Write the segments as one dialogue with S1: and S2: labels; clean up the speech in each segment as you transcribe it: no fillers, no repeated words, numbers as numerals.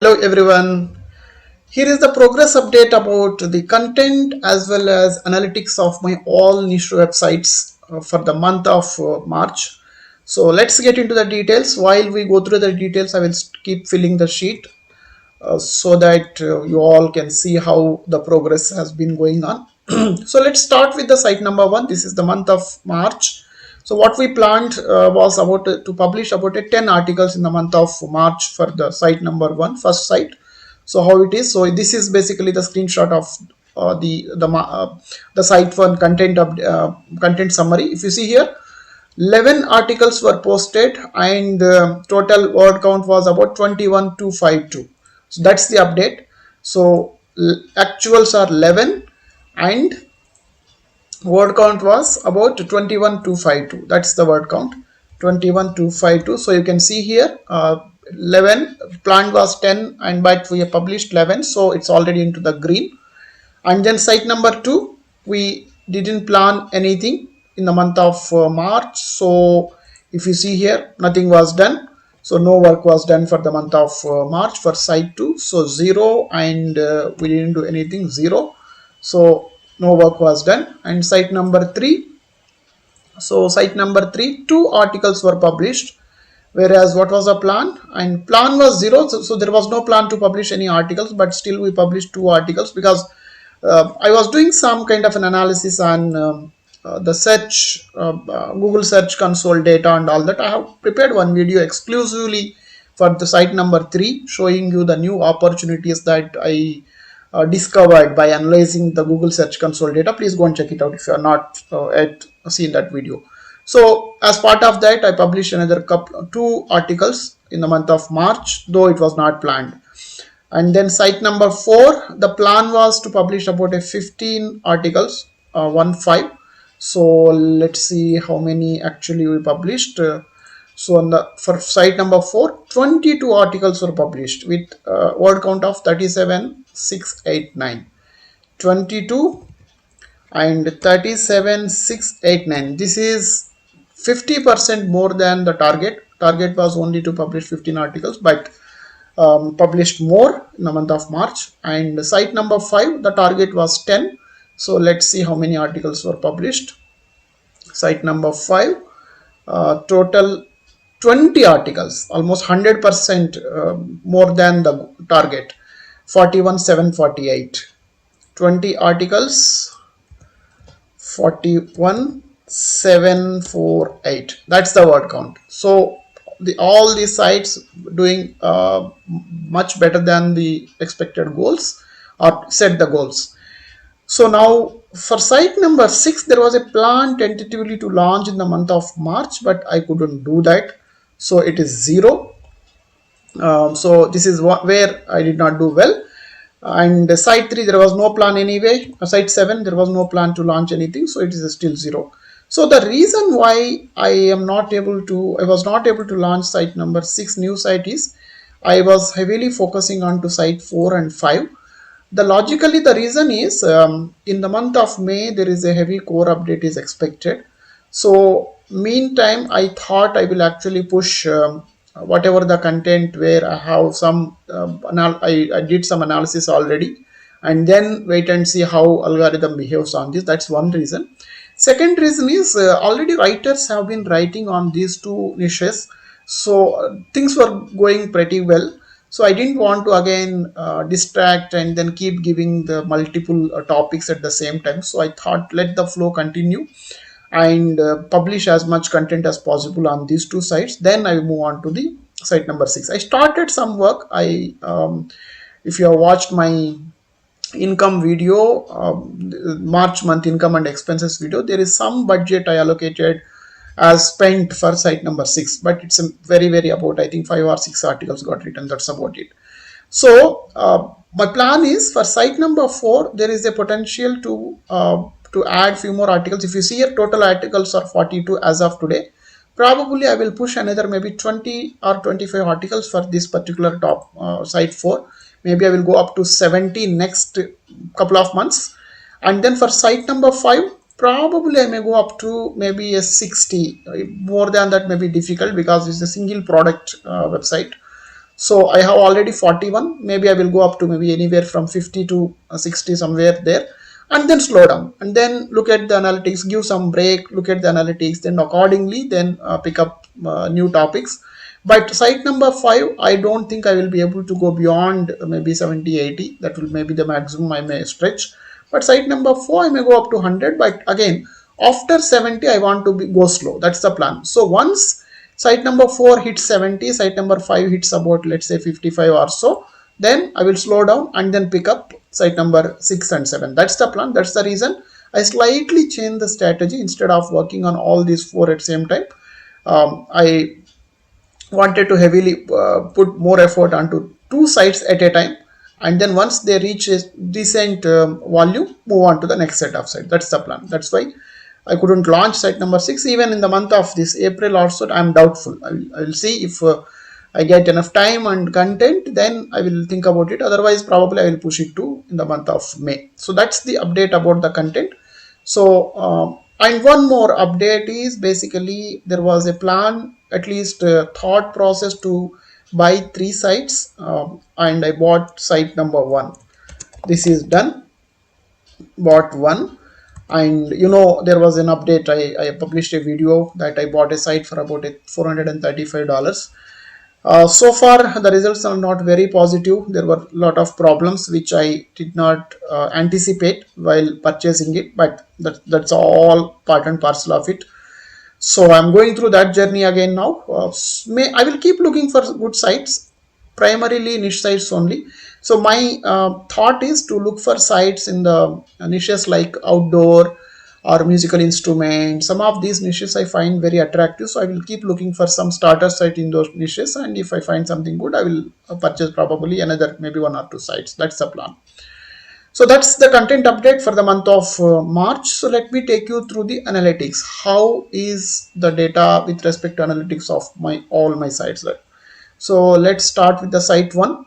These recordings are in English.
S1: Hello everyone. Here is the progress update about the content as well as analytics of my all niche websites for the month of March. So let's get into the details. While we go through the details, I will keep filling the sheet so that you all can see how the progress has been going on. So let's start with the site number one. This is the month of March. So what we planned was about to publish about 10 articles in the month of March for the site number one, first site. So how it is? So this is basically the screenshot of the site one content summary. If you see here, 11 articles were posted and total word count was about 21,252. So that's the update. So actuals are 11 and word count was about 21,252. That's the word count, 21,252. So you can see here 11, planned was 10 and but we have published 11, so it's already into the green. And then site number two, we didn't plan anything in the month of March. So if you see here, nothing was done. So no work was done for the month of March for site 2. So 0 and we didn't do anything, 0. So no work was done. And site number 3. So site number 3, 2 articles were published. Whereas what was the plan? And plan was 0. So there was no plan to publish any articles, but still we published 2 articles because I was doing some kind of an analysis on the search, Google Search Console data and all that. I have prepared one video exclusively for the site number 3, showing you the new opportunities that I discovered by analyzing the Google Search Console data. Please go and check it out if you are not yet seen that video. So as part of that, I published another two articles in the month of March, though it was not planned. And then site number 4, the plan was to publish about 15 articles, 1-5. So let's see how many actually we published. So on the for site number 4, 22 articles were published with word count of 37,689. 22 and 37,689. This is 50% more than the target. Target was only to publish 15 articles, but published more in the month of March. And site number 5, the target was 10. So let's see how many articles were published. Site number 5, total 20 articles, almost 100% more than the target, 41,748. 20 articles, 41,748. That's the word count. So all these sites doing much better than the expected goals or set the goals. So now for site number 6, there was a plan tentatively to launch in the month of March, but I couldn't do that. So it is 0. So this is where I did not do well. And site 3, there was no plan anyway. Site 7, there was no plan to launch anything, so it is still 0. So the reason why I was not able to launch site number 6 new site is I was heavily focusing on to site 4 and 5. The reason is in the month of May there is a heavy core update is expected. So meantime, I thought I will actually push whatever the content where I have some I did some analysis already, and then wait and see how algorithm behaves on this. That's one reason. Second reason is already writers have been writing on these two niches, so things were going pretty well. So I didn't want to again distract and then keep giving the multiple topics at the same time. So I thought let the flow continue and publish as much content as possible on these two sites. Then I move on to the site number 6. I started some work. If you have watched my income video, March month income and expenses video, there is some budget I allocated as spent for site number 6, but it's a very about, I think 5 or 6 articles got written. That's about it. So my plan is for site number 4, there is a potential to add few more articles. If you see here, total articles are 42 as of today. Probably I will push another maybe 20 or 25 articles for this particular top site 4. Maybe I will go up to 70 next couple of months. And then for site number 5, probably I may go up to maybe a 60. More than that may be difficult because it's a single product website. So I have already 41. Maybe I will go up to maybe anywhere from 50 to 60, somewhere there, and then slow down and then look at the analytics, give some break, look at the analytics, then accordingly then pick up new topics. But site number 5, I don't think I will be able to go beyond maybe 70, 80. That will maybe the maximum I may stretch. But site number 4, I may go up to 100. But again, after 70, I want to go slow. That's the plan. So once site number 4 hits 70, site number 5 hits about, let's say, 55 or so, then I will slow down and then pick up site number 6 and 7. That's the plan. That's the reason I slightly change the strategy. Instead of working on all these 4 at the same time, I wanted to heavily put more effort onto 2 sites at a time, and then once they reach a decent volume, move on to the next set of sites. That's the plan. That's why I couldn't launch site number 6 even in the month of this April. Also, I'm doubtful. I will see if I get enough time and content, then I will think about it. Otherwise, probably I will push it to in the month of May. So that's the update about the content. So and one more update is basically there was a plan, at least thought process, to buy 3 sites, and I bought site number 1. This is done. Bought 1. And there was an update. I published a video that I bought a site for about $435. So far the results are not very positive. There were a lot of problems which I did not anticipate while purchasing it, but that's all part and parcel of it. So I'm going through that journey again now. I will keep looking for good sites, primarily niche sites only. So my thought is to look for sites in the niches like outdoor or musical instruments. Some of these niches I find very attractive, so I will keep looking for some starter site in those niches, and if I find something good, I will purchase probably another maybe 1 or 2 sites. That's the plan. So that's the content update for the month of March. So let me take you through the analytics. How is the data with respect to analytics of all my sites there? So let's start with the site 1.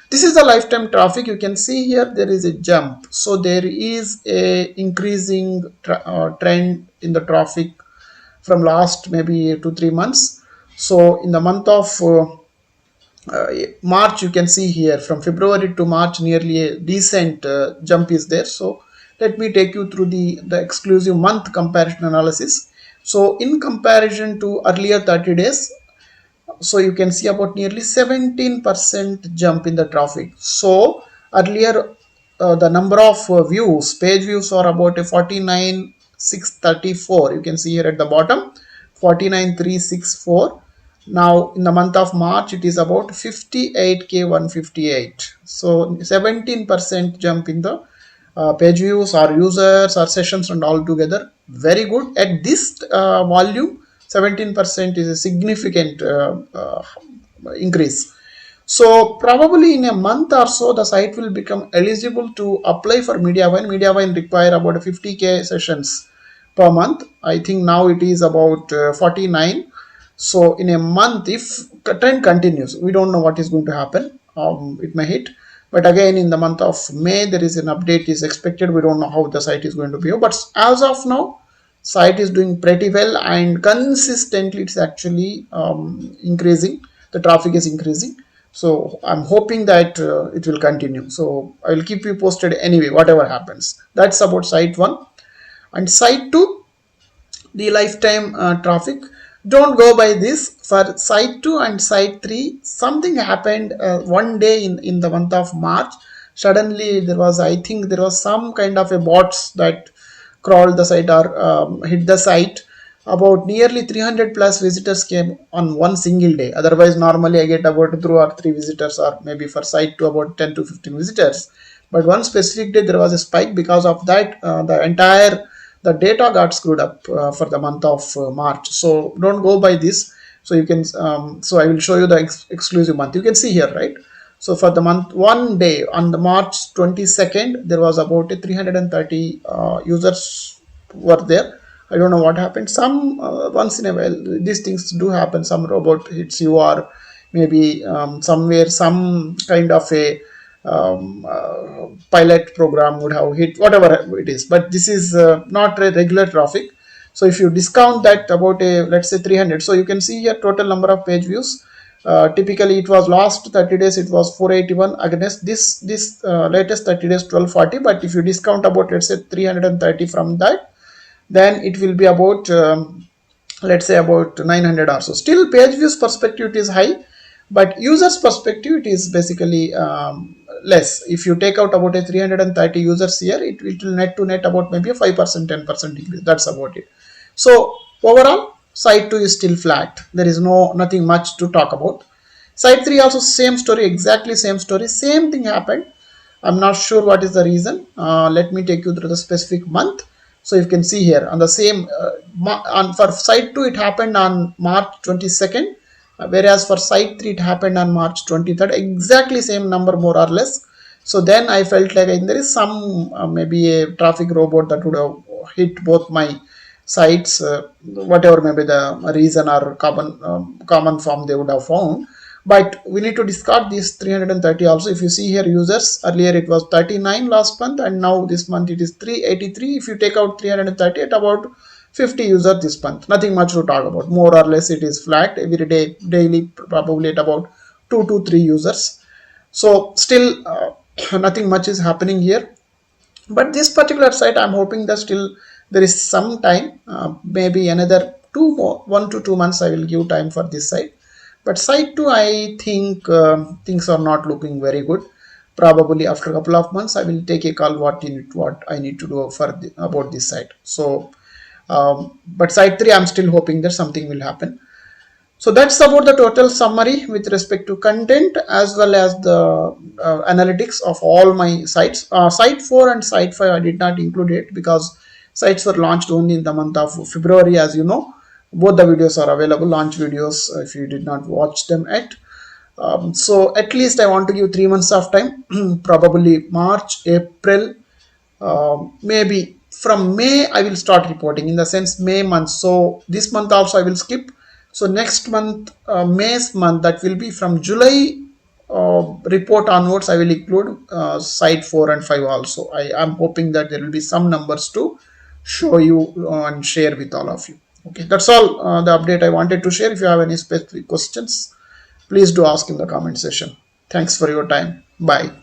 S1: This is the lifetime traffic. You can see here there is a jump. So there is a increasing trend in the traffic from last maybe 2-3 months. So in the month of March, you can see here from February to March nearly a decent jump is there. So let me take you through the exclusive month comparison analysis. So in comparison to earlier 30 days, so you can see about nearly 17% jump in the traffic. So earlier the number of page views are about a 49,634. You can see here at the bottom 49,364. Now in the month of March it is about 58K158. So 17% jump in the page views or users or sessions and all together. Very good. At this volume, 17% is a significant increase. So probably in a month or so, the site will become eligible to apply for MediaVine. MediaVine require about 50K sessions per month. I think now it is about 49. So in a month, if trend continues, we don't know what is going to happen. It may hit. But again, in the month of May, there is an update is expected. We don't know how the site is going to be. But as of now, site is doing pretty well, and consistently it's actually increasing. The traffic is increasing. So I'm hoping that it will continue. So I will keep you posted anyway, whatever happens. That's about site 1. And site 2, the lifetime traffic. Don't go by this. For site 2 and site 3, something happened one day in the month of March. Suddenly there was, I think there was some kind of a bots that crawled the site or hit the site. About nearly 300 plus visitors came on one single day. Otherwise normally I get about 2 or 3 visitors, or maybe for site 2 about 10 to 15 visitors. But one specific day there was a spike. Because of that the data got screwed up for the month of March. So don't go by this. So you can so I will show you the exclusive month. You can see here, right? So for the month, one day on the March 22nd, there was about 330 users were there. I don't know what happened. Some once in a while these things do happen. Some robot hits you, or maybe somewhere some kind of a pilot program would have hit, whatever it is. But this is not a regular traffic. So if you discount that about let's say 300, so you can see here total number of page views Typically it was last 30 days it was 481 against this latest 30 days 1240, but if you discount about let's say 330 from that, then it will be about let's say about 900 or so. Still page views perspective it is high, but users perspective it is basically less. If you take out about a 330 users here, it will net to net about maybe a 5% 10% increase. That's about it. So overall site 2 is still flat. There is nothing much to talk about. Site 3 also same story, exactly same story, same thing happened. I'm not sure what is the reason. Let me take you through the specific month. So you can see here on the same on for site 2 it happened on March 22nd, whereas for site 3 it happened on March 23rd, exactly same number more or less. So then I felt like there is some maybe a traffic robot that would have hit both my sites, whatever maybe the reason or common form they would have found. But we need to discard these 330 also. If you see here users, earlier it was 39 last month and now this month it is 383. If you take out 330 at about 50 users this month, nothing much to talk about. More or less it is flat every day, daily probably at about 2 to 3 users. So still nothing much is happening here. But this particular site I'm hoping that still there is some time, maybe another 1 to 2 months I will give time for this site. But site 2 I think things are not looking very good. Probably after a couple of months I will take a call what I need to do for about this site. So but site 3 I'm still hoping that something will happen. So that's about the total summary with respect to content as well as the analytics of all my sites. Site 4 and site 5 I did not include it because sites were launched only in the month of February, as you know. Both the videos are available, launch videos, if you did not watch them yet. So at least I want to give 3 months of time, probably March, April, maybe from May I will start reporting, in the sense May month. So this month also I will skip. So next month, May's month, that will be from July report onwards, I will include site 4 and 5 also. I am hoping that there will be some numbers to show you and share with all of you. Okay, that's all the update I wanted to share. If you have any specific questions, please do ask in the comment section. Thanks for your time. Bye.